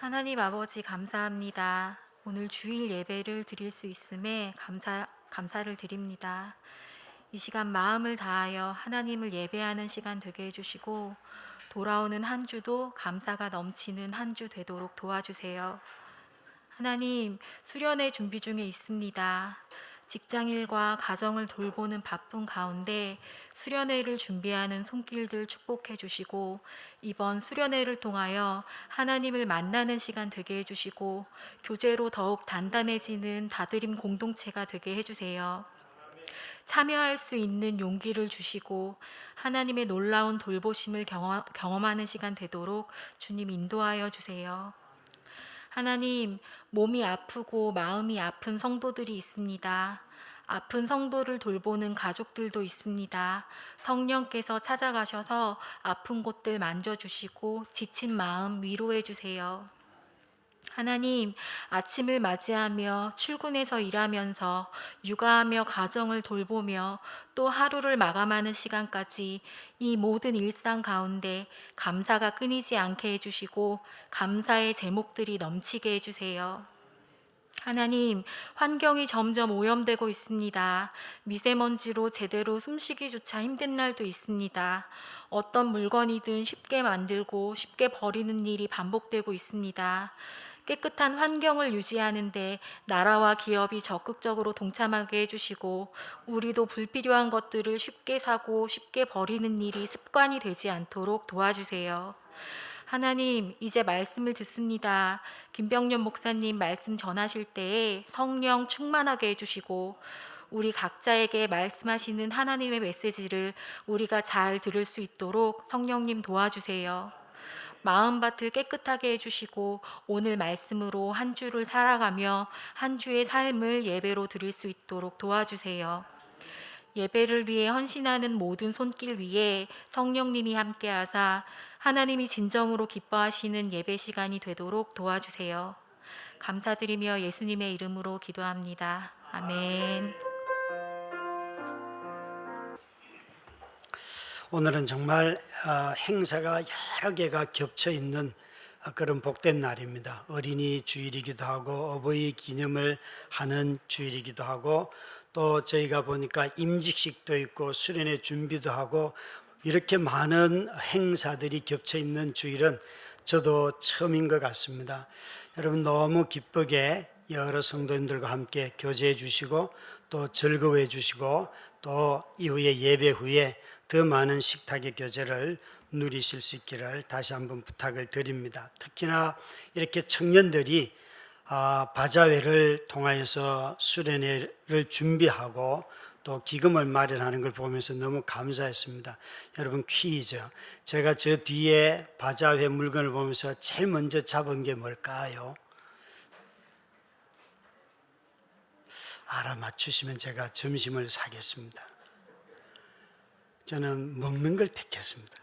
하나님 아버지 감사합니다. 오늘 주일 예배를 드릴 수 있음에 감사를 드립니다. 이 시간 마음을 다하여 하나님을 예배하는 시간 되게 해주시고 돌아오는 한 주도 감사가 넘치는 한 주 되도록 도와주세요. 하나님, 수련회 준비 중에 있습니다. 직장일과 가정을 돌보는 바쁜 가운데 수련회를 준비하는 손길들 축복해 주시고 이번 수련회를 통하여 하나님을 만나는 시간 되게 해주시고 교제로 더욱 단단해지는 다드림 공동체가 되게 해주세요. 참여할 수 있는 용기를 주시고 하나님의 놀라운 돌보심을 경험하는 시간 되도록 주님 인도하여 주세요. 하나님, 몸이 아프고 마음이 아픈 성도들이 있습니다. 아픈 성도를 돌보는 가족들도 있습니다. 성령께서 찾아가셔서 아픈 곳들 만져주시고 지친 마음 위로해 주세요. 하나님, 아침을 맞이하며 출근해서 일하면서 육아하며 가정을 돌보며 또 하루를 마감하는 시간까지 이 모든 일상 가운데 감사가 끊이지 않게 해주시고 감사의 제목들이 넘치게 해주세요. 하나님, 환경이 점점 오염되고 있습니다. 미세먼지로 제대로 숨쉬기조차 힘든 날도 있습니다. 어떤 물건이든 쉽게 만들고 쉽게 버리는 일이 반복되고 있습니다. 깨끗한 환경을 유지하는데 나라와 기업이 적극적으로 동참하게 해주시고 우리도 불필요한 것들을 쉽게 사고 쉽게 버리는 일이 습관이 되지 않도록 도와주세요. 하나님, 이제 말씀을 듣습니다. 김병년 목사님 말씀 전하실 때에 성령 충만하게 해주시고 우리 각자에게 말씀하시는 하나님의 메시지를 우리가 잘 들을 수 있도록 성령님 도와주세요. 마음밭을 깨끗하게 해주시고 오늘 말씀으로 한 주를 살아가며 한 주의 삶을 예배로 드릴 수 있도록 도와주세요. 예배를 위해 헌신하는 모든 손길 위에 성령님이 함께하사 하나님이 진정으로 기뻐하시는 예배 시간이 되도록 도와주세요. 감사드리며 예수님의 이름으로 기도합니다. 아멘. 오늘은 정말 행사가 여러 개가 겹쳐 있는 그런 복된 날입니다. 어린이 주일이기도 하고 어버이 기념을 하는 주일이기도 하고 또 저희가 보니까 임직식도 있고 수련회 준비도 하고 이렇게 많은 행사들이 겹쳐 있는 주일은 저도 처음인 것 같습니다. 여러분 너무 기쁘게 여러 성도님들과 함께 교제해 주시고 또 즐거워해 주시고 또 이후에 예배 후에 더 많은 식탁의 교제를 누리실 수 있기를 다시 한번 부탁을 드립니다. 특히나 이렇게 청년들이 바자회를 통하여서 수련회를 준비하고 또 기금을 마련하는 걸 보면서 너무 감사했습니다. 여러분 퀴즈, 제가 저 뒤에 바자회 물건을 보면서 제일 먼저 잡은 게 뭘까요? 알아맞추시면 제가 점심을 사겠습니다. 저는 먹는 걸 택했습니다.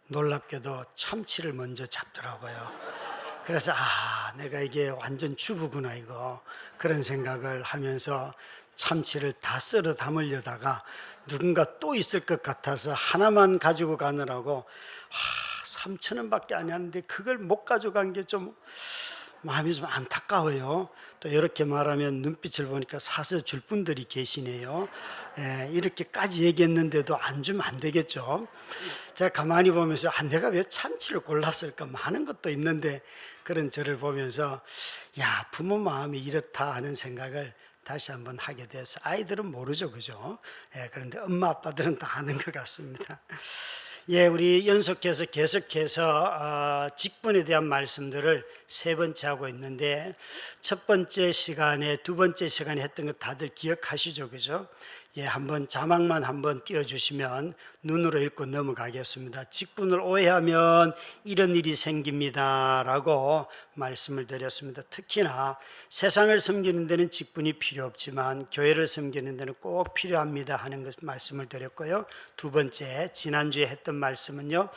놀랍게도 참치를 먼저 잡더라고요. 그래서 내가 이게 완전 주부구나 이거 그런 생각을 하면서 참치를 다 썰어 담으려다가 누군가 또 있을 것 같아서 하나만 가지고 가느라고 3,000원밖에 안 하는데 그걸 못 가져간 게 좀 마음이 좀 안타까워요. 또 이렇게 말하면 눈빛을 보니까 사서 줄 분들이 계시네요. 이렇게까지 얘기했는데도 안 주면 안 되겠죠. 제가 가만히 보면서 내가 왜 참치를 골랐을까 많은 것도 있는데 그런 저를 보면서 부모 마음이 이렇다 하는 생각을 다시 한번 하게 돼서 아이들은 모르죠, 그죠? 그런데 엄마 아빠들은 다 아는 것 같습니다. 우리 연속해서 계속해서 직분에 대한 말씀들을 세 번째 하고 있는데 첫 번째 시간에 두 번째 시간에 했던 거 다들 기억하시죠, 그죠? 한번 자막만 한번 띄워주시면 눈으로 읽고 넘어가겠습니다. 직분을 오해하면 이런 일이 생깁니다 라고 말씀을 드렸습니다. 특히나 세상을 섬기는 데는 직분이 필요 없지만 교회를 섬기는 데는 꼭 필요합니다 하는 것 말씀을 드렸고요. 두 번째, 지난주에 했던 말씀은요,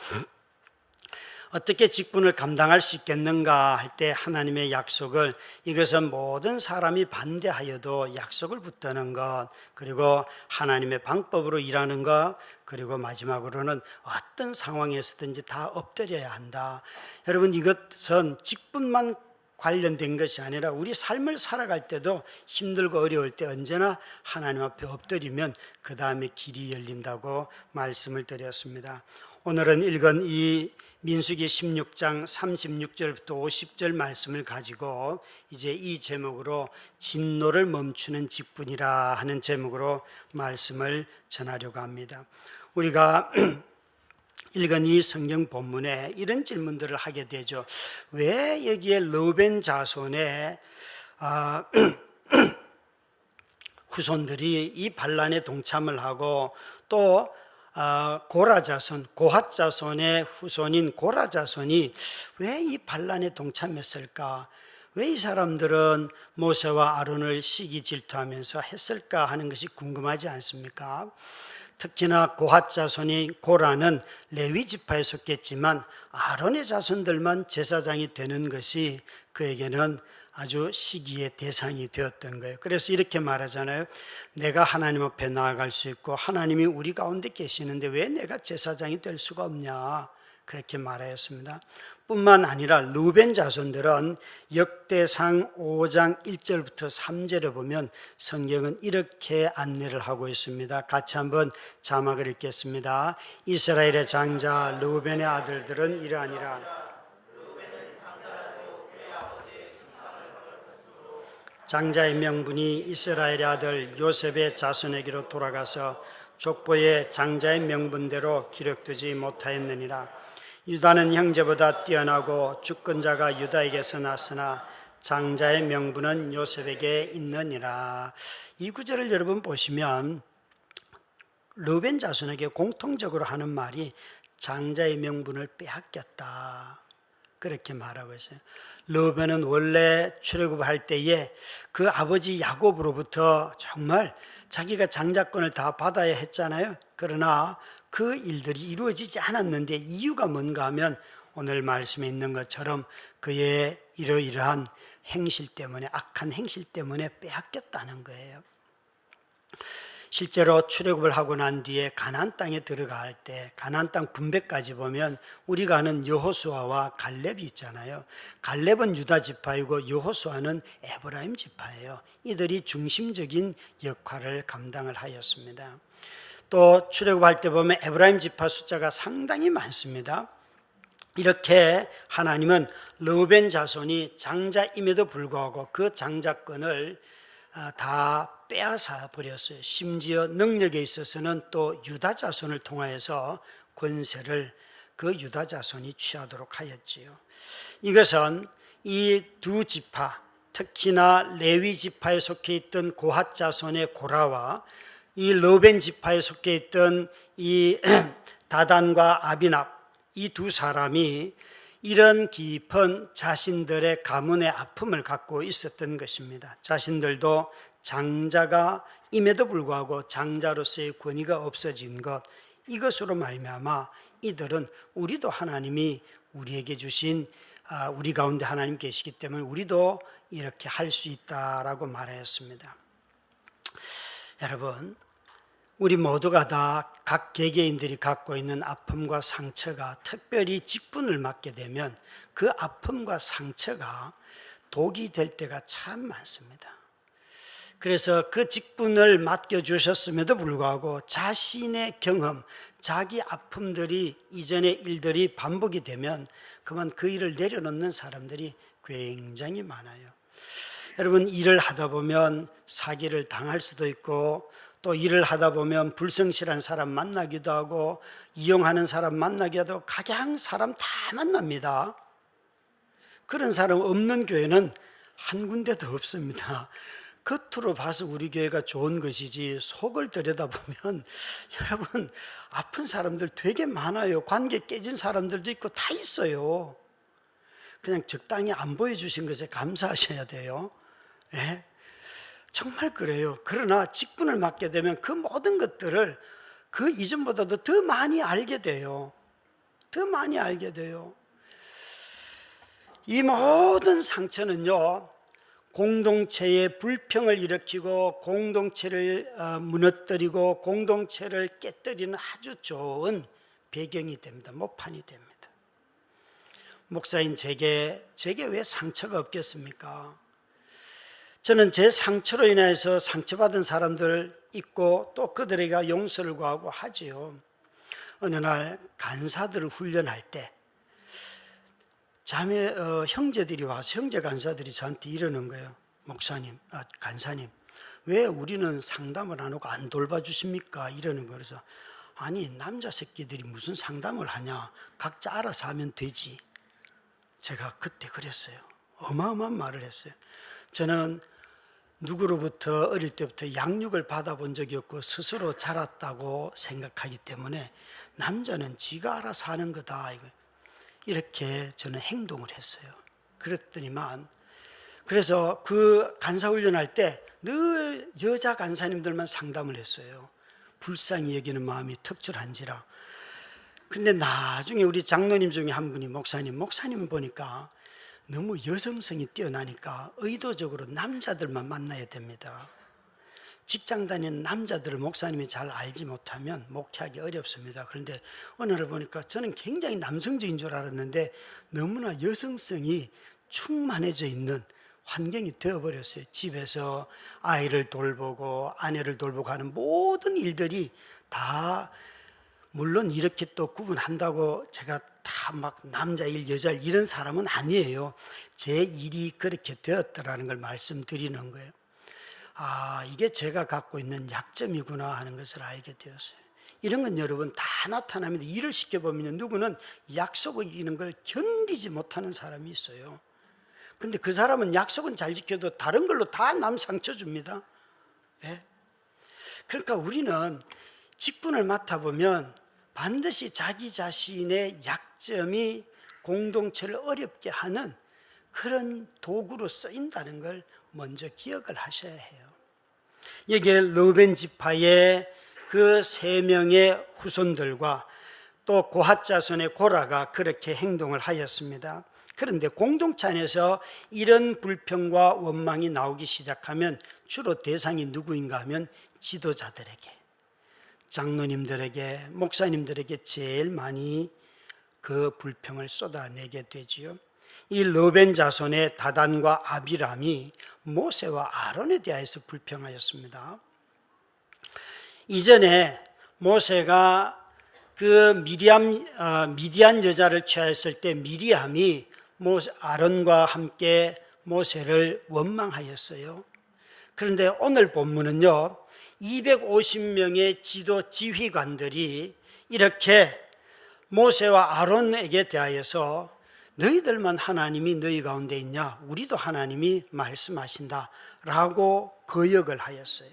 어떻게 직분을 감당할 수 있겠는가 할 때 하나님의 약속을, 이것은 모든 사람이 반대하여도 약속을 붙드는 것, 그리고 하나님의 방법으로 일하는 것, 그리고 마지막으로는 어떤 상황에서든지 다 엎드려야 한다. 여러분, 이것은 직분만 관련된 것이 아니라 우리 삶을 살아갈 때도 힘들고 어려울 때 언제나 하나님 앞에 엎드리면 그 다음에 길이 열린다고 말씀을 드렸습니다. 오늘은 읽은 이 민수기 16장 36절부터 50절 말씀을 가지고 이제 이 제목으로 진노를 멈추는 직분이라 하는 제목으로 말씀을 전하려고 합니다. 우리가 읽은 이 성경 본문에 이런 질문들을 하게 되죠. 왜 여기에 르우벤 자손의 후손들이 이 반란에 동참을 하고 또 고라 자손, 고핫 자손의 후손인 고라 자손이 왜 이 반란에 동참했을까? 왜 이 사람들은 모세와 아론을 시기 질투하면서 했을까 하는 것이 궁금하지 않습니까? 특히나 고핫 자손이 고라는 레위 지파에 속했지만 아론의 자손들만 제사장이 되는 것이 그에게는 아주 시기의 대상이 되었던 거예요. 그래서 이렇게 말하잖아요. 내가 하나님 앞에 나아갈 수 있고 하나님이 우리 가운데 계시는데 왜 내가 제사장이 될 수가 없냐, 그렇게 말하였습니다. 뿐만 아니라 르우벤 자손들은 역대상 5장 1절부터 3절에 보면 성경은 이렇게 안내를 하고 있습니다. 같이 한번 자막을 읽겠습니다. 이스라엘의 장자 르우벤의 아들들은 이러하니라. 장자의 명분이 이스라엘의 아들 요셉의 자손에게로 돌아가서 족보에 장자의 명분대로 기록되지 못하였느니라. 유다는 형제보다 뛰어나고 주권자가 유다에게서 났으나 장자의 명분은 요셉에게 있느니라. 이 구절을 여러분 보시면 르우벤 자손에게 공통적으로 하는 말이 장자의 명분을 빼앗겼다, 그렇게 말하고 있어요. 르우벤은 원래 출애굽할 때에 그 아버지 야곱으로부터 정말 자기가 장자권을 다 받아야 했잖아요. 그러나 그 일들이 이루어지지 않았는데 이유가 뭔가 하면 오늘 말씀에 있는 것처럼 그의 이러이러한 행실 때문에, 악한 행실 때문에 빼앗겼다는 거예요. 실제로 출애굽을 하고 난 뒤에 가나안 땅에 들어갈 때 가나안 땅 분배까지 보면 우리가 아는 여호수아와 갈렙이 있잖아요. 갈렙은 유다 지파이고 여호수아는 에브라임 지파예요. 이들이 중심적인 역할을 감당을 하였습니다. 또 출애굽할 때 보면 에브라임 지파 숫자가 상당히 많습니다. 이렇게 하나님은 르우벤 자손이 장자임에도 불구하고 그 장자권을 다 빼앗아 버렸어요. 심지어 능력에 있어서는 또 유다 자손을 통하여서 권세를 그 유다 자손이 취하도록 하였지요. 이것은 이 두 지파, 특히나 레위 지파에 속해 있던 고핫 자손의 고라와 이 르우벤 지파에 속해 있던 이 다단과 아비납, 이 두 사람이 이런 깊은 자신들의 가문의 아픔을 갖고 있었던 것입니다. 자신들도 장자가 임에도 불구하고 장자로서의 권위가 없어진 것, 이것으로 말미암아 이들은 우리도 하나님이 우리에게 주신 우리 가운데 하나님 계시기 때문에 우리도 이렇게 할 수 있다라고 말하였습니다. 여러분, 우리 모두가 다 각 개개인들이 갖고 있는 아픔과 상처가 특별히 직분을 맡게 되면 그 아픔과 상처가 독이 될 때가 참 많습니다. 그래서 그 직분을 맡겨주셨음에도 불구하고 자신의 경험, 자기 아픔들이 이전의 일들이 반복이 되면 그만 그 일을 내려놓는 사람들이 굉장히 많아요. 여러분, 일을 하다 보면 사기를 당할 수도 있고 또 일을 하다 보면 불성실한 사람 만나기도 하고 이용하는 사람 만나기도 하고 각양 사람 다 만납니다. 그런 사람 없는 교회는 한 군데도 없습니다. 겉으로 봐서 우리 교회가 좋은 것이지 속을 들여다보면 여러분 아픈 사람들 되게 많아요. 관계 깨진 사람들도 있고 다 있어요. 그냥 적당히 안 보여주신 것에 감사하셔야 돼요. 네? 정말 그래요. 그러나 직분을 맡게 되면 그 모든 것들을 그 이전보다도 더 많이 알게 돼요. 더 많이 알게 돼요. 이 모든 상처는요, 공동체의 불평을 일으키고 공동체를 무너뜨리고 공동체를 깨뜨리는 아주 좋은 배경이 됩니다. 모판이 됩니다. 목사인 제게 왜 상처가 없겠습니까? 저는 제 상처로 인해서 상처받은 사람들 있고 또 그들에게 용서를 구하고 하지요. 어느 날 간사들을 훈련할 때 형제들이 와서 형제 간사들이 저한테 이러는 거예요. 목사님, 간사님, 왜 우리는 상담을 안 하고 안 돌봐주십니까? 이러는 거예요. 그래서 아니, 남자 새끼들이 무슨 상담을 하냐, 각자 알아서 하면 되지. 제가 그때 그랬어요. 어마어마한 말을 했어요. 저는 누구로부터 어릴 때부터 양육을 받아본 적이 없고 스스로 자랐다고 생각하기 때문에 남자는 지가 알아서 하는 거다, 이렇게 저는 행동을 했어요. 그랬더니만, 그래서 그 간사훈련할 때 늘 여자 간사님들만 상담을 했어요. 불쌍히 여기는 마음이 턱출한지라. 근데 나중에 우리 장로님 중에 한 분이 목사님은 보니까 너무 여성성이 뛰어나니까 의도적으로 남자들만 만나야 됩니다. 직장 다니는 남자들을 목사님이 잘 알지 못하면 목회하기 어렵습니다. 그런데 어느 날 보니까 저는 굉장히 남성적인 줄 알았는데 너무나 여성성이 충만해져 있는 환경이 되어버렸어요. 집에서 아이를 돌보고 아내를 돌보고 하는 모든 일들이 다, 물론 이렇게 또 구분한다고 제가 다 막 남자 일, 여자 일 이런 사람은 아니에요. 제 일이 그렇게 되었다라는 걸 말씀드리는 거예요. 이게 제가 갖고 있는 약점이구나 하는 것을 알게 되었어요. 이런 건 여러분 다 나타납니다. 일을 시켜보면 누구는 약속을 이기는 걸 견디지 못하는 사람이 있어요. 근데 그 사람은 약속은 잘 지켜도 다른 걸로 다 남 상처 줍니다. 예? 그러니까 우리는 직분을 맡아보면 반드시 자기 자신의 약점이 공동체를 어렵게 하는 그런 도구로 쓰인다는 걸 먼저 기억을 하셔야 해요. 여기에 르우벤 지파의 그 3명의 후손들과 또 고핫 자손의 고라가 그렇게 행동을 하였습니다. 그런데 공동체 안에서 이런 불평과 원망이 나오기 시작하면 주로 대상이 누구인가 하면 지도자들에게, 장로님들에게, 목사님들에게 제일 많이 그 불평을 쏟아내게 되지요. 이 르우벤 자손의 다단과 아비람이 모세와 아론에 대하여서 불평하였습니다. 이전에 모세가 그 미디안 여자를 취하였을 때 미리암이 아론과 함께 모세를 원망하였어요. 그런데 오늘 본문은요, 250명의 지휘관들이 이렇게 모세와 아론에게 대하여서 너희들만 하나님이 너희 가운데 있냐? 우리도 하나님이 말씀하신다 라고 거역을 하였어요.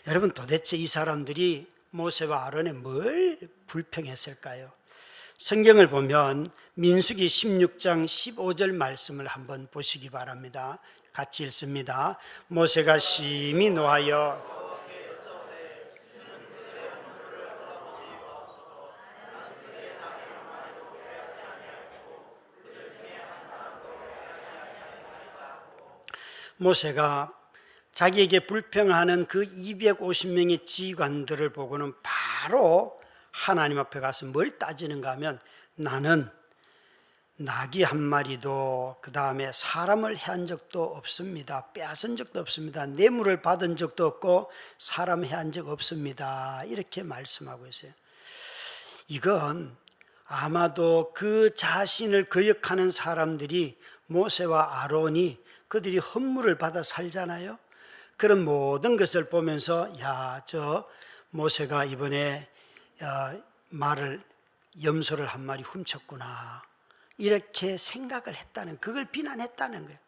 여러분, 도대체 이 사람들이 모세와 아론에 뭘 불평했을까요? 성경을 보면 민수기 16장 15절 말씀을 한번 보시기 바랍니다. 같이 읽습니다. 모세가 심히 노하여 모세가 자기에게 불평하는 그 250명의 지휘관들을 보고는 바로 하나님 앞에 가서 뭘 따지는가 하면, 나는 나귀 한 마리도 그 다음에 사람을 해한 적도 없습니다. 빼앗은 적도 없습니다. 뇌물을 받은 적도 없고 사람 해한 적 없습니다. 이렇게 말씀하고 있어요. 이건 아마도 그 자신을 거역하는 사람들이, 모세와 아론이 그들이 헌물을 받아 살잖아요. 그런 모든 것을 보면서 저 모세가 이번에 염소를 한 마리 훔쳤구나, 이렇게 생각을 했다는, 그걸 비난했다는 거예요.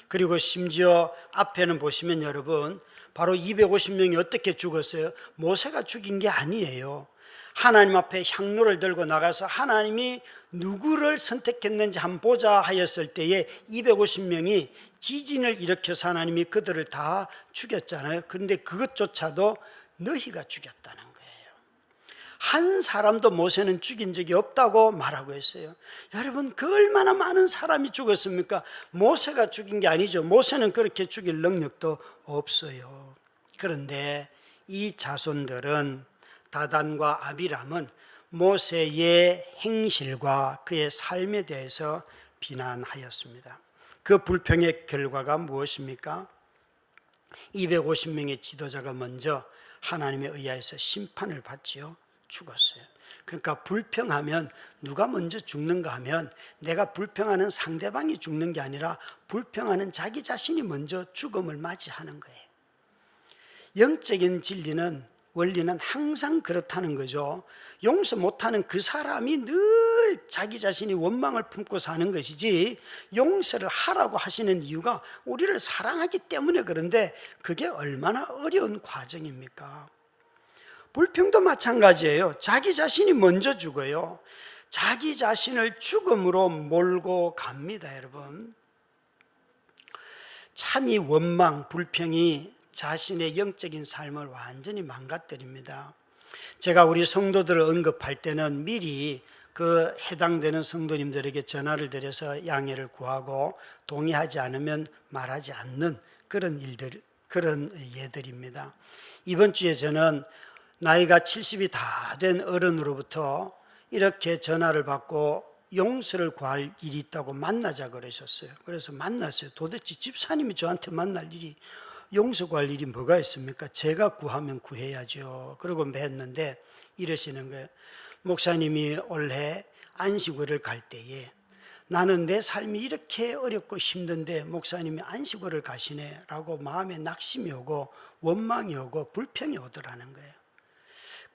그리고 심지어 앞에는 보시면 여러분, 바로 250명이 어떻게 죽었어요? 모세가 죽인 게 아니에요. 하나님 앞에 향로를 들고 나가서 하나님이 누구를 선택했는지 한번 보자 하였을 때에 250명이 지진을 일으켜서 하나님이 그들을 다 죽였잖아요. 그런데 그것조차도 너희가 죽였다는 거예요. 한 사람도 모세는 죽인 적이 없다고 말하고 있어요. 여러분, 그 얼마나 많은 사람이 죽었습니까? 모세가 죽인 게 아니죠. 모세는 그렇게 죽일 능력도 없어요. 그런데 이 자손들은, 다단과 아비람은 모세의 행실과 그의 삶에 대해서 비난하였습니다. 그 불평의 결과가 무엇입니까? 250명의 지도자가 먼저 하나님에 의하여서 심판을 받지요. 죽었어요. 그러니까 불평하면 누가 먼저 죽는가 하면 내가 불평하는 상대방이 죽는 게 아니라 불평하는 자기 자신이 먼저 죽음을 맞이하는 거예요. 영적인 진리는, 원리는 항상 그렇다는 거죠. 용서 못하는 그 사람이 늘 자기 자신이 원망을 품고 사는 것이지, 용서를 하라고 하시는 이유가 우리를 사랑하기 때문에 그런데 그게 얼마나 어려운 과정입니까? 불평도 마찬가지예요. 자기 자신이 먼저 죽어요. 자기 자신을 죽음으로 몰고 갑니다, 여러분. 참이 원망, 불평이 자신의 영적인 삶을 완전히 망가뜨립니다. 제가 우리 성도들을 언급할 때는 미리 그 해당되는 성도님들에게 전화를 드려서 양해를 구하고 동의하지 않으면 말하지 않는 그런 일들, 그런 예들입니다. 이번 주에 저는 나이가 70이 다 된 어른으로부터 이렇게 전화를 받고 용서를 구할 일이 있다고 만나자 그러셨어요. 그래서 만났어요. 도대체 집사님이 저한테 만날 일이, 용서 구할 일이 뭐가 있습니까? 제가 구하면 구해야죠. 그러고 맺었는데 이러시는 거예요. 목사님이 올해 안식월을 갈 때에 나는 내 삶이 이렇게 어렵고 힘든데 목사님이 안식월을 가시네 라고 마음에 낙심이 오고 원망이 오고 불평이 오더라는 거예요.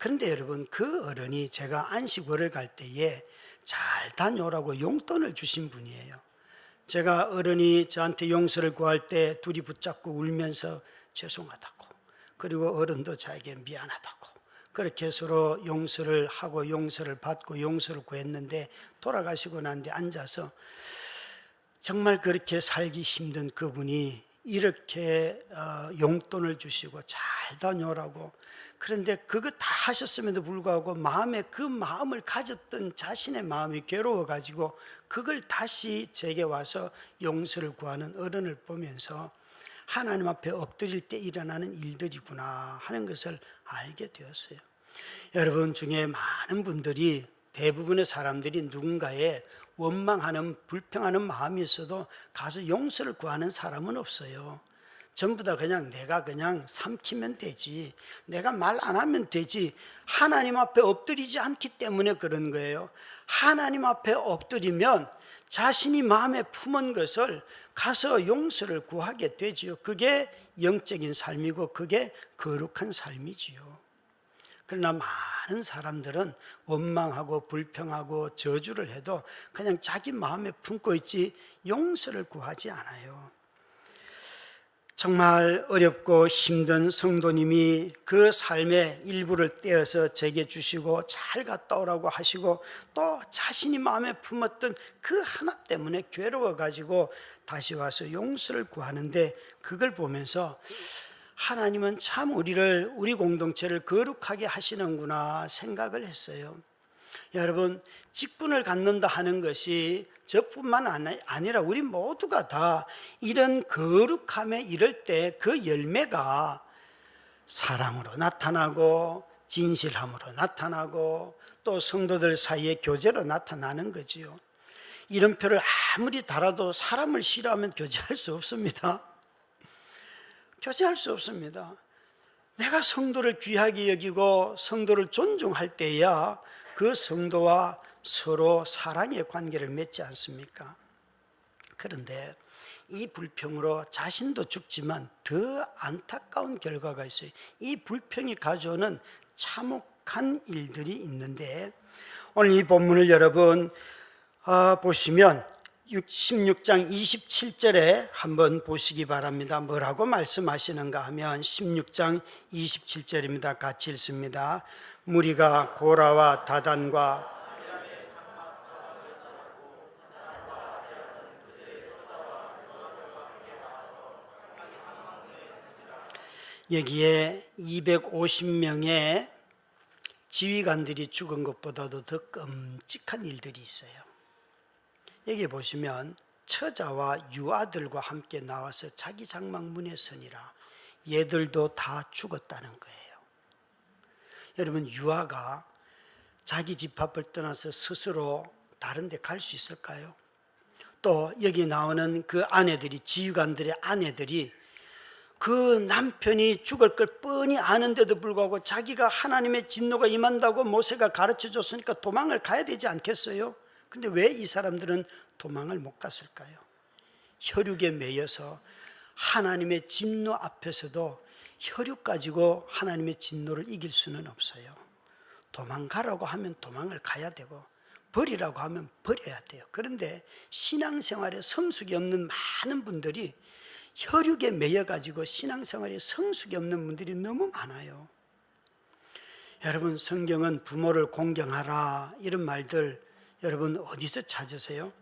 그런데 여러분, 그 어른이 제가 안식월을 갈 때에 잘 다녀오라고 용돈을 주신 분이에요. 제가 어른이 저한테 용서를 구할 때 둘이 붙잡고 울면서 죄송하다고, 그리고 어른도 저에게 미안하다고, 그렇게 서로 용서를 하고 용서를 받고 용서를 구했는데, 돌아가시고 난 뒤에 앉아서 정말 그렇게 살기 힘든 그분이 이렇게 용돈을 주시고 잘 다녀오라고, 그런데 그거 다 하셨음에도 불구하고 마음에 그 마음을 가졌던 자신의 마음이 괴로워가지고 그걸 다시 제게 와서 용서를 구하는 어른을 보면서 하나님 앞에 엎드릴 때 일어나는 일들이구나 하는 것을 알게 되었어요. 여러분 중에 많은 분들이, 대부분의 사람들이 누군가에 원망하는, 불평하는 마음이 있어도 가서 용서를 구하는 사람은 없어요. 전부 다 그냥 내가 그냥 삼키면 되지, 내가 말 안 하면 되지, 하나님 앞에 엎드리지 않기 때문에 그런 거예요. 하나님 앞에 엎드리면 자신이 마음에 품은 것을 가서 용서를 구하게 되지요. 그게 영적인 삶이고 그게 거룩한 삶이지요. 그러나 많은 사람들은 원망하고 불평하고 저주를 해도 그냥 자기 마음에 품고 있지 용서를 구하지 않아요. 정말 어렵고 힘든 성도님이 그 삶의 일부를 떼어서 제게 주시고 잘 갔다 오라고 하시고, 또 자신이 마음에 품었던 그 하나 때문에 괴로워가지고 다시 와서 용서를 구하는데, 그걸 보면서 하나님은 참 우리 공동체를 거룩하게 하시는구나 생각을 했어요. 여러분, 직분을 갖는다 하는 것이 저뿐만 아니라 우리 모두가 다 이런 거룩함에 이를 때 그 열매가 사랑으로 나타나고 진실함으로 나타나고 또 성도들 사이의 교제로 나타나는 거지요. 이름표를 아무리 달아도 사람을 싫어하면 교제할 수 없습니다. 교제할 수 없습니다. 내가 성도를 귀하게 여기고 성도를 존중할 때야 그 성도와 서로 사랑의 관계를 맺지 않습니까? 그런데 이 불평으로 자신도 죽지만 더 안타까운 결과가 있어요. 이 불평이 가져오는 참혹한 일들이 있는데, 오늘 이 본문을 여러분 보시면 16장 27절에 한번 보시기 바랍니다. 뭐라고 말씀하시는가 하면 16장 27절입니다. 같이 읽습니다. 무리가 고라와 다단과 여기에 250명의 지휘관들이 죽은 것보다도 더 끔찍한 일들이 있어요. 여기 보시면 처자와 유아들과 함께 나와서 자기 장막 문에 서니라. 얘들도 다 죽었다는 거예요. 여러분, 유아가 자기 집 앞을 떠나서 스스로 다른 데 갈 수 있을까요? 또 여기 나오는 그 아내들이, 지휘관들의 아내들이 그 남편이 죽을 걸 뻔히 아는데도 불구하고 자기가 하나님의 진노가 임한다고 모세가 가르쳐 줬으니까 도망을 가야 되지 않겠어요? 근데 왜 이 사람들은 도망을 못 갔을까요? 혈육에 매여서 하나님의 진노 앞에서도 혈육 가지고 하나님의 진노를 이길 수는 없어요. 도망가라고 하면 도망을 가야 되고 버리라고 하면 버려야 돼요. 그런데 신앙생활에 성숙이 없는 많은 분들이 혈육에 매여가지고 신앙생활에 성숙이 없는 분들이 너무 많아요. 여러분, 성경은 부모를 공경하라 이런 말들 여러분 어디서 찾으세요?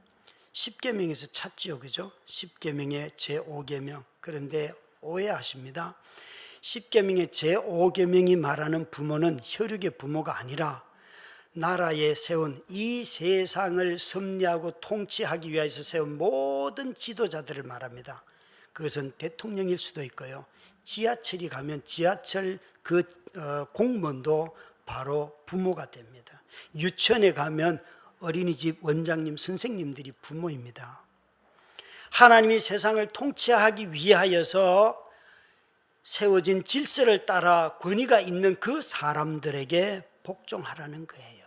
십계명에서 찾지요, 그죠? 십계명의 제5계명. 그런데 오해하십니다. 십계명의 제5계명이 말하는 부모는 혈육의 부모가 아니라 나라에 세운 이 세상을 섭리하고 통치하기 위해서 세운 모든 지도자들을 말합니다. 그것은 대통령일 수도 있고요. 지하철이 가면 지하철 그 공무원도 바로 부모가 됩니다. 유치원에 가면 어린이집 원장님, 선생님들이 부모입니다. 하나님이 세상을 통치하기 위하여서 세워진 질서를 따라 권위가 있는 그 사람들에게 복종하라는 거예요.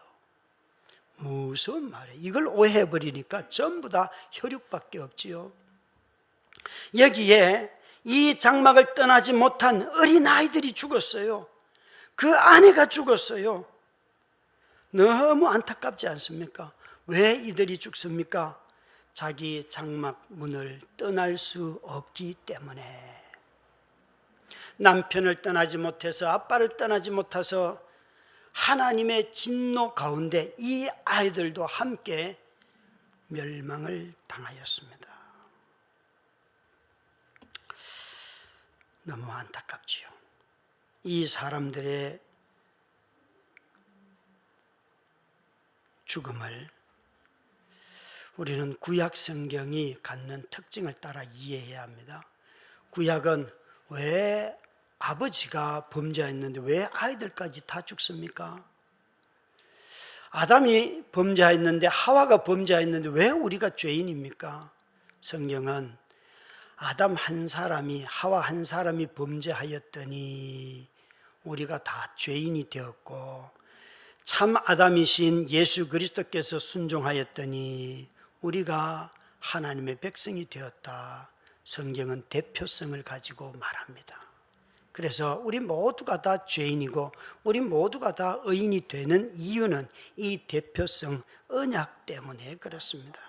무슨 말이에요? 이걸 오해해버리니까 전부 다 혈육밖에 없지요. 여기에 이 장막을 떠나지 못한 어린아이들이 죽었어요. 그 아내가 죽었어요. 너무 안타깝지 않습니까? 왜 이들이 죽습니까? 자기 장막 문을 떠날 수 없기 때문에. 남편을 떠나지 못해서, 아빠를 떠나지 못해서 하나님의 진노 가운데 이 아이들도 함께 멸망을 당하였습니다. 너무 안타깝지요. 이 사람들의 죽음을 우리는 구약 성경이 갖는 특징을 따라 이해해야 합니다. 구약은 왜 아버지가 범죄했는데 왜 아이들까지 다 죽습니까? 아담이 범죄했는데 하와가 범죄했는데 왜 우리가 죄인입니까? 성경은 아담 한 사람이, 하와 한 사람이 범죄하였더니 우리가 다 죄인이 되었고, 참 아담이신 예수 그리스도께서 순종하였더니 우리가 하나님의 백성이 되었다. 성경은 대표성을 가지고 말합니다. 그래서 우리 모두가 다 죄인이고 우리 모두가 다 의인이 되는 이유는 이 대표성, 언약 때문에 그렇습니다.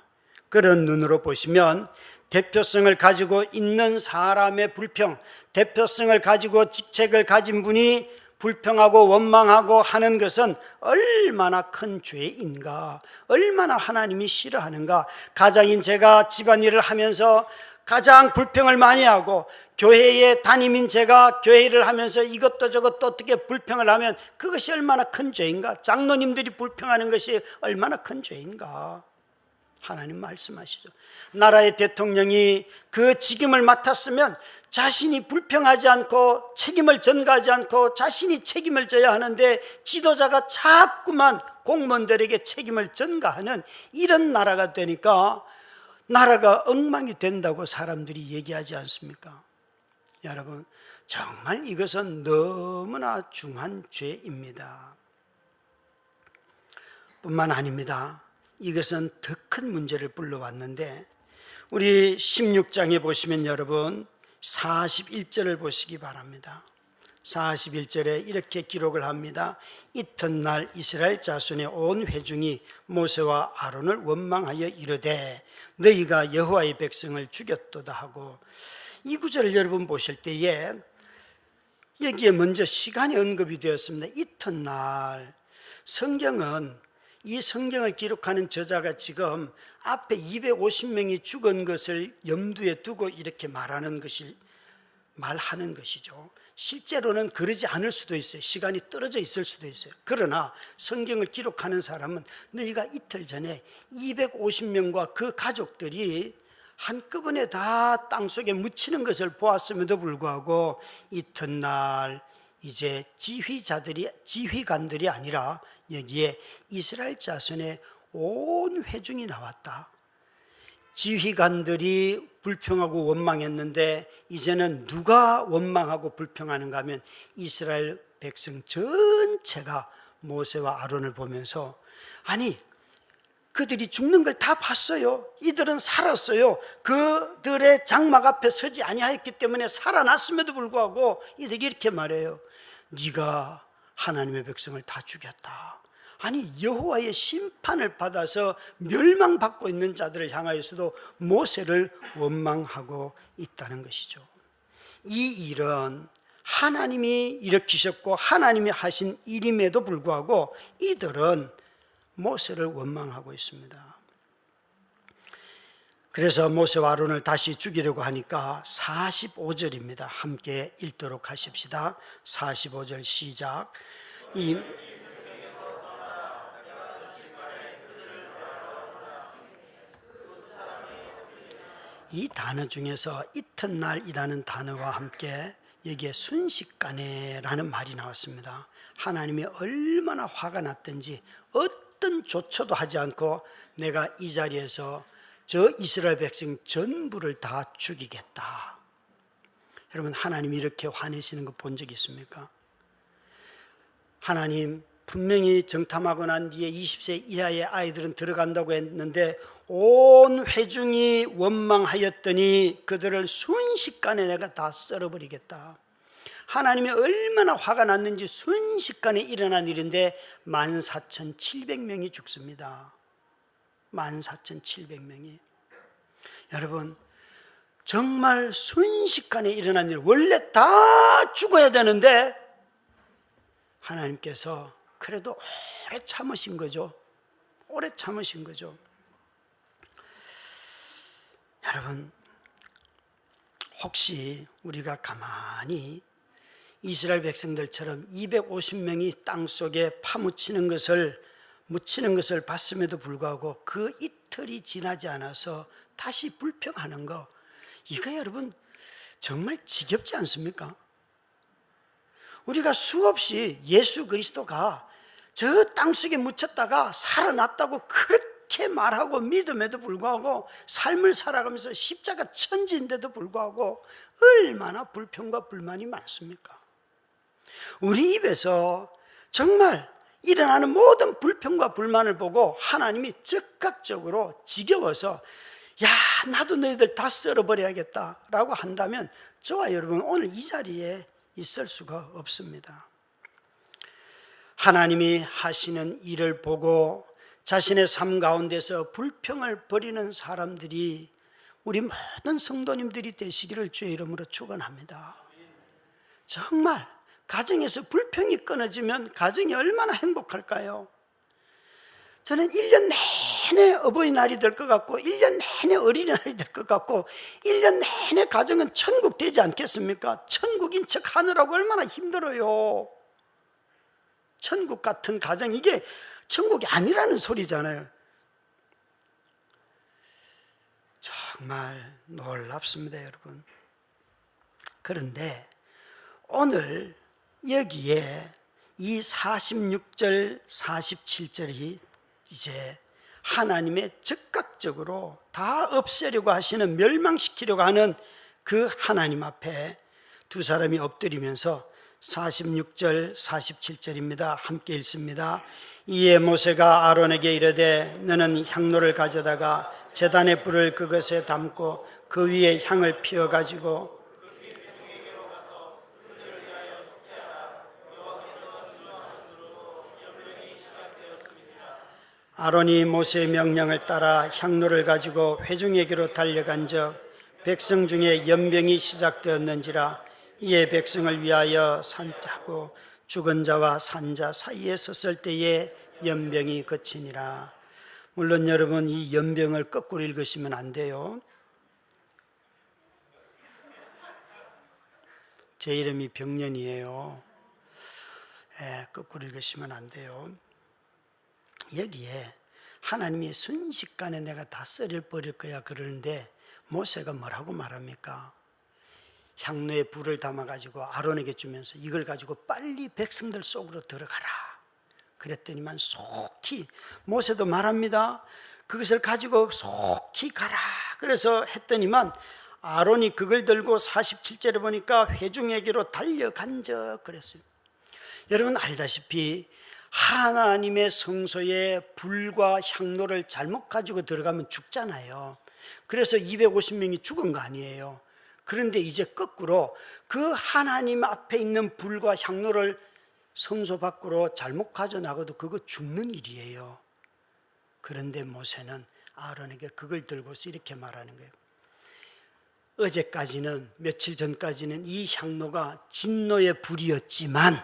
그런 눈으로 보시면 대표성을 가지고 있는 사람의 불평, 대표성을 가지고 직책을 가진 분이 불평하고 원망하고 하는 것은 얼마나 큰 죄인가, 얼마나 하나님이 싫어하는가. 가장인 제가 집안일을 하면서 가장 불평을 많이 하고, 교회의 담임인 제가 교회를 하면서 이것도 저것도 어떻게 불평을 하면 그것이 얼마나 큰 죄인가. 장로님들이 불평하는 것이 얼마나 큰 죄인가. 하나님 말씀하시죠. 나라의 대통령이 그 직임을 맡았으면 자신이 불평하지 않고 책임을 전가하지 않고 자신이 책임을 져야 하는데, 지도자가 자꾸만 공무원들에게 책임을 전가하는 이런 나라가 되니까 나라가 엉망이 된다고 사람들이 얘기하지 않습니까? 여러분, 정말 이것은 너무나 중한 죄입니다. 뿐만 아닙니다. 이것은 더 큰 문제를 불러왔는데, 우리 16장에 보시면 여러분 41절을 보시기 바랍니다. 41절에 이렇게 기록을 합니다. 이튿날 이스라엘 자손의 온 회중이 모세와 아론을 원망하여 이르되 너희가 여호와의 백성을 죽였도다 하고, 이 구절을 여러분 보실 때에 여기에 먼저 시간이 언급이 되었습니다. 이튿날. 성경은, 이 성경을 기록하는 저자가 지금 앞에 250명이 죽은 것을 염두에 두고 이렇게 말하는 것이죠. 실제로는 그러지 않을 수도 있어요. 시간이 떨어져 있을 수도 있어요. 그러나 성경을 기록하는 사람은 너희가 이틀 전에 250명과 그 가족들이 한꺼번에 다 땅속에 묻히는 것을 보았음에도 불구하고 이튿날 이제 지휘관들이 아니라 여기에 이스라엘 자손의 온 회중이 나왔다. 지휘관들이 불평하고 원망했는데 이제는 누가 원망하고 불평하는가 하면 이스라엘 백성 전체가 모세와 아론을 보면서 아니 그들이 죽는 걸 다 봤어요. 이들은 살았어요. 그들의 장막 앞에 서지 아니하였기 때문에 살아났음에도 불구하고 이들이 이렇게 말해요. 네가 하나님의 백성을 다 죽였다. 아니 여호와의 심판을 받아서 멸망받고 있는 자들을 향하여서도 모세를 원망하고 있다는 것이죠. 이 일은 하나님이 일으키셨고 하나님이 하신 일임에도 불구하고 이들은 모세를 원망하고 있습니다. 그래서 모세와 아론을 다시 죽이려고 하니까 45절입니다. 함께 읽도록 하십시다. 45절 시작. 이 단어 중에서 이튿날이라는 단어와 함께 여기에 순식간에라는 말이 나왔습니다. 하나님이 얼마나 화가 났든지 어떤 조처도 하지 않고 내가 이 자리에서 저 이스라엘 백성 전부를 다 죽이겠다. 여러분 하나님이 이렇게 화내시는 거 본 적 있습니까? 하나님 분명히 정탐하고 난 뒤에 20세 이하의 아이들은 들어간다고 했는데 온 회중이 원망하였더니 그들을 순식간에 내가 다 썰어버리겠다. 하나님이 얼마나 화가 났는지 순식간에 일어난 일인데 14,700명이 죽습니다. 14,700명이. 여러분 정말 순식간에 일어난 일, 원래 다 죽어야 되는데 하나님께서 그래도 오래 참으신 거죠. 오래 참으신 거죠. 여러분 혹시 우리가 가만히 이스라엘 백성들처럼 250명이 땅속에 파묻히는 것을 봤음에도 불구하고 그 이틀이 지나지 않아서 다시 불평하는 거, 이거 여러분 정말 지겹지 않습니까? 우리가 수없이 예수 그리스도가 저 땅속에 묻혔다가 살아났다고 그렇게 말하고 믿음에도 불구하고 삶을 살아가면서 십자가 천지인데도 불구하고 얼마나 불평과 불만이 많습니까? 우리 입에서 정말 일어나는 모든 불평과 불만을 보고 하나님이 즉각적으로 지겨워서 야 나도 너희들 다 썰어버려야겠다 라고 한다면 저와 여러분 오늘 이 자리에 있을 수가 없습니다. 하나님이 하시는 일을 보고 자신의 삶 가운데서 불평을 버리는 사람들이 우리 모든 성도님들이 되시기를 주의 이름으로 축원합니다. 정말 가정에서 불평이 끊어지면 가정이 얼마나 행복할까요? 저는 1년 내내 어버이날이 될 것 같고 1년 내내 어린이날이 될 것 같고 1년 내내 가정은 천국 되지 않겠습니까? 천국인 척 하느라고 얼마나 힘들어요. 천국 같은 가정, 이게 천국이 아니라는 소리잖아요. 정말 놀랍습니다, 여러분. 그런데 오늘 여기에 이 46절, 47절이 이제 하나님의 즉각적으로 다 없애려고 하시는, 멸망시키려고 하는 그 하나님 앞에 두 사람이 엎드리면서 46절 47절입니다. 함께 읽습니다. 이에 모세가 아론에게 이르되 너는 향로를 가져다가 제단의 불을 그것에 담고 그 위에 향을 피워 가지고 아론이 모세의 명령을 따라 향로를 가지고 회중에게로 달려간즉 백성 중에 연병이 시작되었는지라. 이에 백성을 위하여 산자고 죽은 자와 산 자 사이에 섰을 때에 연병이 그치니라. 물론 여러분 이 연병을 거꾸로 읽으시면 안 돼요. 제 이름이 병년이에요. 거꾸로 읽으시면 안 돼요. 여기에 하나님이 순식간에 내가 다 썰어버릴 거야 그러는데 모세가 뭐라고 말합니까? 향로에 불을 담아가지고 아론에게 주면서 이걸 가지고 빨리 백성들 속으로 들어가라. 그랬더니만 속히 모세도 말합니다. 그것을 가지고 속히 가라. 그래서 했더니만 아론이 그걸 들고 47절에 보니까 회중에게로 달려간적 그랬어요. 여러분 알다시피 하나님의 성소에 불과 향로를 잘못 가지고 들어가면 죽잖아요. 그래서 250명이 죽은 거 아니에요. 그런데 이제 거꾸로 그 하나님 앞에 있는 불과 향로를 성소 밖으로 잘못 가져나가도 그거 죽는 일이에요. 그런데 모세는 아론에게 그걸 들고서 이렇게 말하는 거예요. 어제까지는, 며칠 전까지는 이 향로가 진노의 불이었지만,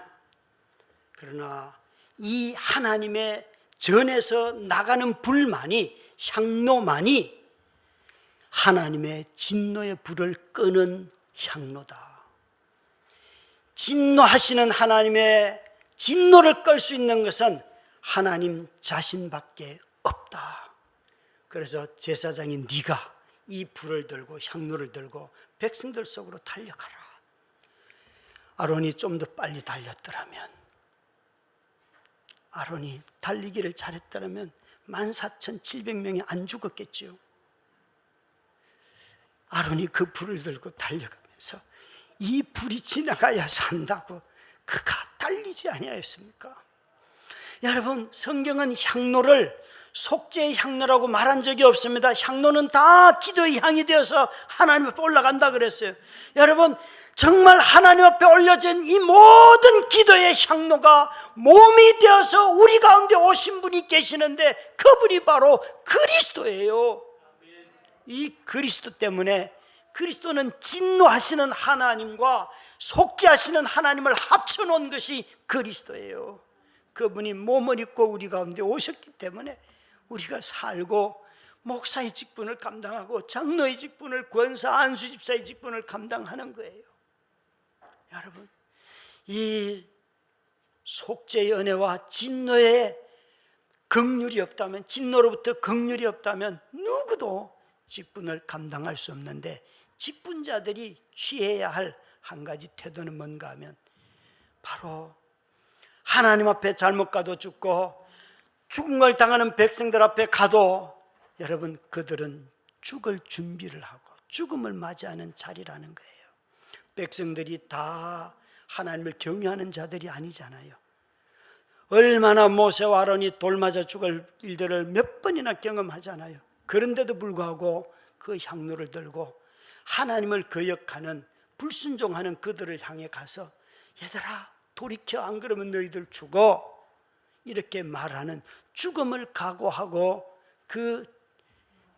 그러나 이 하나님의 전에서 나가는 불만이, 향로만이 하나님의 진노의 불을 끄는 향로다. 진노하시는 하나님의 진노를 끌 수 있는 것은 하나님 자신밖에 없다. 그래서 제사장인 네가 이 불을 들고 향로를 들고 백성들 속으로 달려가라. 아론이 좀 더 빨리 달렸더라면, 아론이 달리기를 잘했더라면 14,700명이 안 죽었겠지요. 아론이 그 불을 들고 달려가면서 이 불이 지나가야 산다고 그가 달리지 아니하였습니까? 여러분, 성경은 향로를 속죄의 향로라고 말한 적이 없습니다. 향로는 다 기도의 향이 되어서 하나님 앞에 올라간다 그랬어요. 여러분, 정말 하나님 앞에 올려진 이 모든 기도의 향로가 몸이 되어서 우리 가운데 오신 분이 계시는데 그분이 바로 그리스도예요. 이 그리스도 때문에, 그리스도는 진노하시는 하나님과 속죄하시는 하나님을 합쳐놓은 것이 그리스도예요. 그분이 몸을 입고 우리 가운데 오셨기 때문에 우리가 살고 목사의 직분을 감당하고 장로의 직분을, 권사, 안수집사의 직분을 감당하는 거예요. 여러분, 이 속죄의 은혜와 진노의 긍휼이 없다면, 진노로부터 긍휼이 없다면 누구도 직분을 감당할 수 없는데, 직분자들이 취해야 할 한 가지 태도는 뭔가 하면 바로 하나님 앞에 잘못 가도 죽고 죽음을 당하는 백성들 앞에 가도 여러분 그들은 죽을 준비를 하고 죽음을 맞이하는 자리라는 거예요. 백성들이 다 하나님을 경외하는 자들이 아니잖아요. 얼마나 모세와 아론이 돌 맞아 죽을 일들을 몇 번이나 경험하잖아요. 그런데도 불구하고 그 향로를 들고 하나님을 거역하는, 불순종하는 그들을 향해 가서 얘들아 돌이켜, 안 그러면 너희들 죽어, 이렇게 말하는, 죽음을 각오하고 그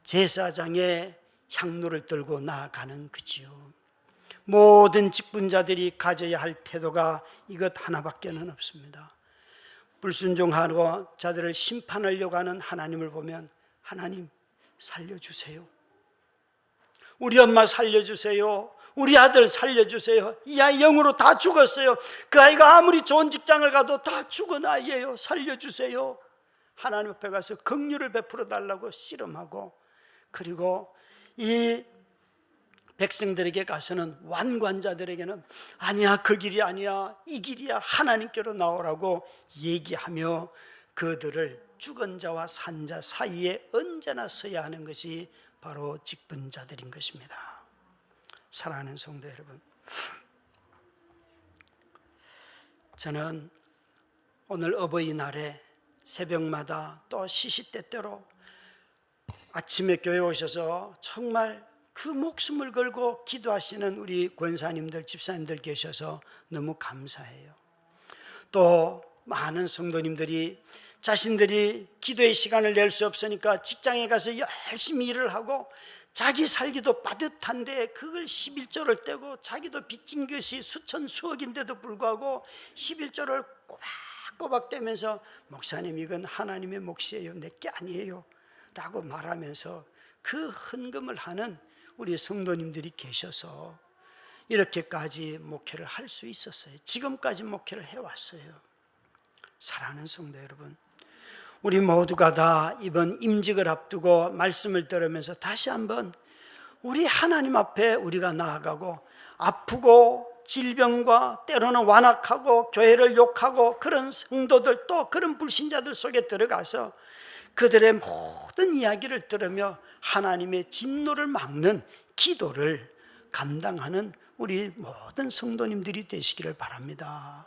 제사장의 향로를 들고 나아가는 거지요. 모든 직분자들이 가져야 할 태도가 이것 하나밖에는 없습니다. 불순종하고 자들을 심판하려고 하는 하나님을 보면 하나님 살려주세요, 우리 엄마 살려주세요, 우리 아들 살려주세요, 이 아이 영으로 다 죽었어요, 그 아이가 아무리 좋은 직장을 가도 다 죽은 아이예요, 살려주세요. 하나님 앞에 가서 긍휼을 베풀어 달라고 씨름하고, 그리고 이 백성들에게 가서는, 완관자들에게는 아니야, 그 길이 아니야, 이 길이야, 하나님께로 나오라고 얘기하며 그들을 죽은 자와 산 자 사이에 언제나 서야 하는 것이 바로 직분자들인 것입니다. 사랑하는 성도 여러분, 저는 오늘 어버이날에 새벽마다 또 시시때때로 아침에 교회 오셔서 정말 그 목숨을 걸고 기도하시는 우리 권사님들, 집사님들 계셔서 너무 감사해요. 또 많은 성도님들이 자신들이 기도의 시간을 낼 수 없으니까 직장에 가서 열심히 일을 하고 자기 살기도 빠듯한데 그걸 11조를 떼고, 자기도 빚진 것이 수천 수억인데도 불구하고 11조를 꼬박꼬박 떼면서 목사님 이건 하나님의 몫이에요, 내게 아니에요 라고 말하면서 그 헌금을 하는 우리 성도님들이 계셔서 이렇게까지 목회를 할 수 있었어요. 지금까지 목회를 해왔어요. 사랑하는 성도 여러분, 우리 모두가 다 이번 임직을 앞두고 말씀을 들으면서 다시 한번 우리 하나님 앞에 우리가 나아가고, 아프고 질병과 때로는 완악하고 교회를 욕하고 그런 성도들, 또 그런 불신자들 속에 들어가서 그들의 모든 이야기를 들으며 하나님의 진노를 막는 기도를 감당하는 우리 모든 성도님들이 되시기를 바랍니다.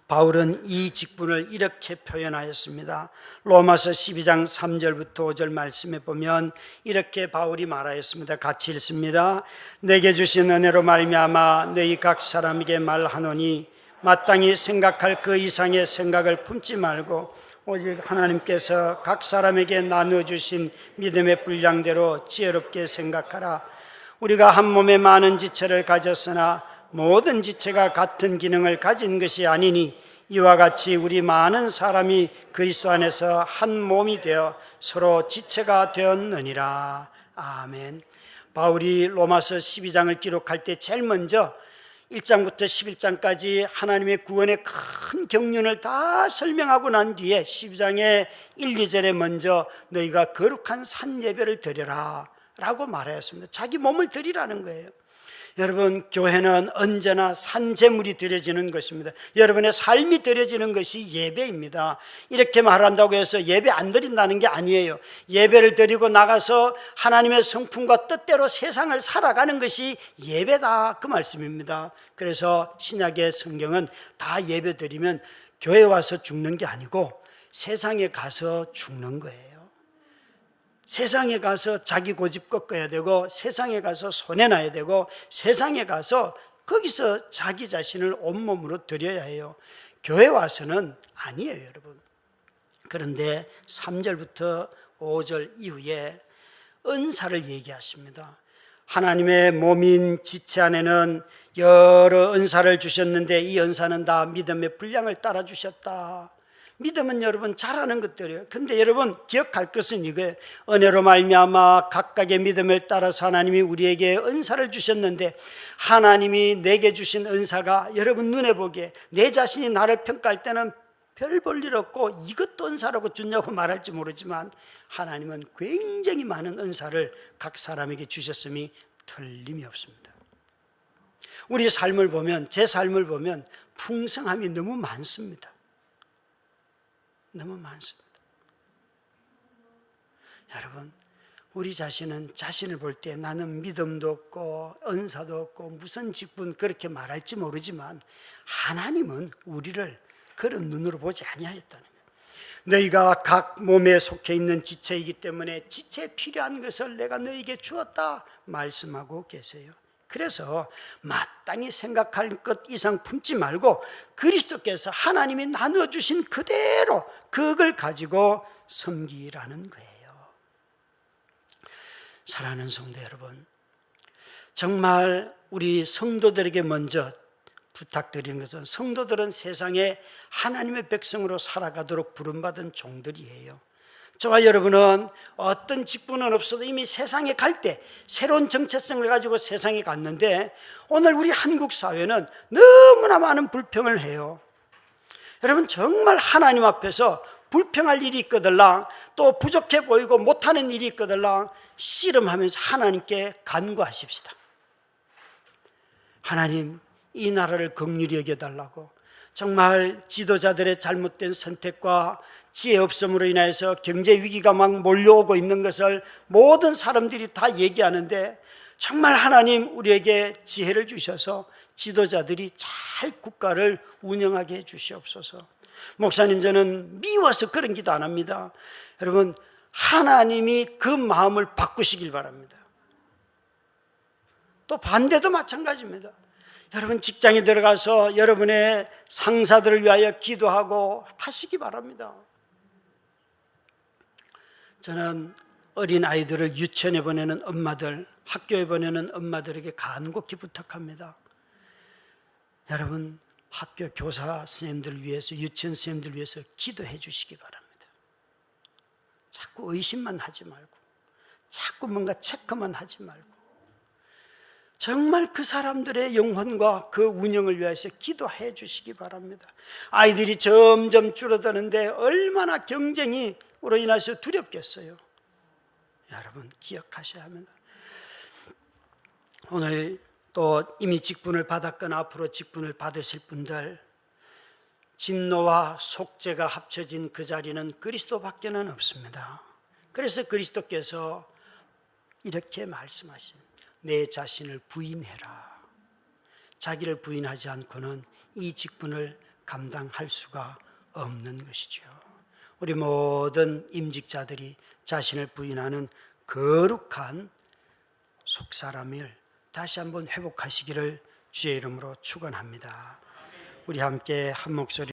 바울은 이 직분을 이렇게 표현하였습니다. 로마서 12장 3절부터 5절 말씀에 보면 이렇게 바울이 말하였습니다. 같이 읽습니다. 내게 주신 은혜로 말미암아 너희 각 사람에게 말하노니 마땅히 생각할 그 이상의 생각을 품지 말고 오직 하나님께서 각 사람에게 나누어주신 믿음의 분량대로 지혜롭게 생각하라. 우리가 한 몸에 많은 지체를 가졌으나 모든 지체가 같은 기능을 가진 것이 아니니 이와 같이 우리 많은 사람이 그리스도 안에서 한 몸이 되어 서로 지체가 되었느니라. 아멘. 바울이 로마서 12장을 기록할 때 제일 먼저 1장부터 11장까지 하나님의 구원의 큰 경륜을 다 설명하고 난 뒤에 12장의 1, 2절에 먼저 너희가 거룩한 산 예배를 드려라 라고 말하였습니다. 자기 몸을 드리라는 거예요. 여러분, 교회는 언제나 산제물이 드려지는 것입니다. 여러분의 삶이 드려지는 것이 예배입니다. 이렇게 말한다고 해서 예배 안 드린다는 게 아니에요. 예배를 드리고 나가서 하나님의 성품과 뜻대로 세상을 살아가는 것이 예배다, 그 말씀입니다. 그래서 신약의 성경은 다 예배 드리면 교회 와서 죽는 게 아니고 세상에 가서 죽는 거예요. 세상에 가서 자기 고집 꺾어야 되고, 세상에 가서 손해나야 되고, 세상에 가서 거기서 자기 자신을 온몸으로 드려야 해요. 교회 와서는 아니에요, 여러분. 그런데 3절부터 5절 이후에 은사를 얘기하십니다. 하나님의 몸인 지체 안에는 여러 은사를 주셨는데 이 은사는 다 믿음의 분량을 따라 주셨다. 믿음은 여러분 잘하는 것들이에요. 근데 여러분 기억할 것은 이거예요. 은혜로 말미암아 각각의 믿음을 따라서 하나님이 우리에게 은사를 주셨는데, 하나님이 내게 주신 은사가 여러분 눈에 보기에 내 자신이 나를 평가할 때는 별 볼 일 없고 이것도 은사라고 주냐고 말할지 모르지만, 하나님은 굉장히 많은 은사를 각 사람에게 주셨음이 틀림이 없습니다. 우리 삶을 보면, 제 삶을 보면 풍성함이 너무 많습니다. 너무 많습니다. 여러분, 우리 자신은 자신을 볼 때 나는 믿음도 없고 은사도 없고 무슨 직분 그렇게 말할지 모르지만, 하나님은 우리를 그런 눈으로 보지 아니하였다는 거예요. 너희가 각 몸에 속해 있는 지체이기 때문에 지체에 필요한 것을 내가 너희에게 주었다 말씀하고 계세요. 그래서 마땅히 생각할 것 이상 품지 말고 그리스도께서 하나님이 나누어 주신 그대로 그걸 가지고 섬기라는 거예요. 사랑하는 성도 여러분, 정말 우리 성도들에게 먼저 부탁드리는 것은, 성도들은 세상에 하나님의 백성으로 살아가도록 부름받은 종들이에요. 저와 여러분은 어떤 직분은 없어도 이미 세상에 갈 때 새로운 정체성을 가지고 세상에 갔는데, 오늘 우리 한국 사회는 너무나 많은 불평을 해요. 여러분, 정말 하나님 앞에서 불평할 일이 있거들랑, 또 부족해 보이고 못하는 일이 있거들랑 씨름하면서 하나님께 간구하십시다. 하나님, 이 나라를 긍휼히 여겨달라고. 정말 지도자들의 잘못된 선택과 지혜 없음으로 인해서 경제 위기가 막 몰려오고 있는 것을 모든 사람들이 다 얘기하는데, 정말 하나님 우리에게 지혜를 주셔서 지도자들이 잘 국가를 운영하게 해 주시옵소서. 목사님, 저는 미워서 그런 기도 안 합니다. 여러분, 하나님이 그 마음을 바꾸시길 바랍니다. 또 반대도 마찬가지입니다. 여러분, 직장에 들어가서 여러분의 상사들을 위하여 기도하고 하시기 바랍니다. 저는 어린 아이들을 유치원에 보내는 엄마들, 학교에 보내는 엄마들에게 간곡히 부탁합니다. 여러분, 학교 교사 선생님들 위해서, 유치원 선생님들 위해서 기도해 주시기 바랍니다. 자꾸 의심만 하지 말고, 자꾸 뭔가 체크만 하지 말고. 정말 그 사람들의 영혼과 그 운영을 위해서 기도해 주시기 바랍니다. 아이들이 점점 줄어드는데 얼마나 경쟁이로 인해서 두렵겠어요. 여러분 기억하셔야 합니다. 오늘 또 이미 직분을 받았거나 앞으로 직분을 받으실 분들, 진노와 속죄가 합쳐진 그 자리는 그리스도밖에는 없습니다. 그래서 그리스도께서 이렇게 말씀하십니다. 내 자신을 부인해라. 자기를 부인하지 않고는 이 직분을 감당할 수가 없는 것이죠. 우리 모든 임직자들이 자신을 부인하는 거룩한 속사람을 다시 한번 회복하시기를 주의 이름으로 축원합니다. 우리 함께 한 목소리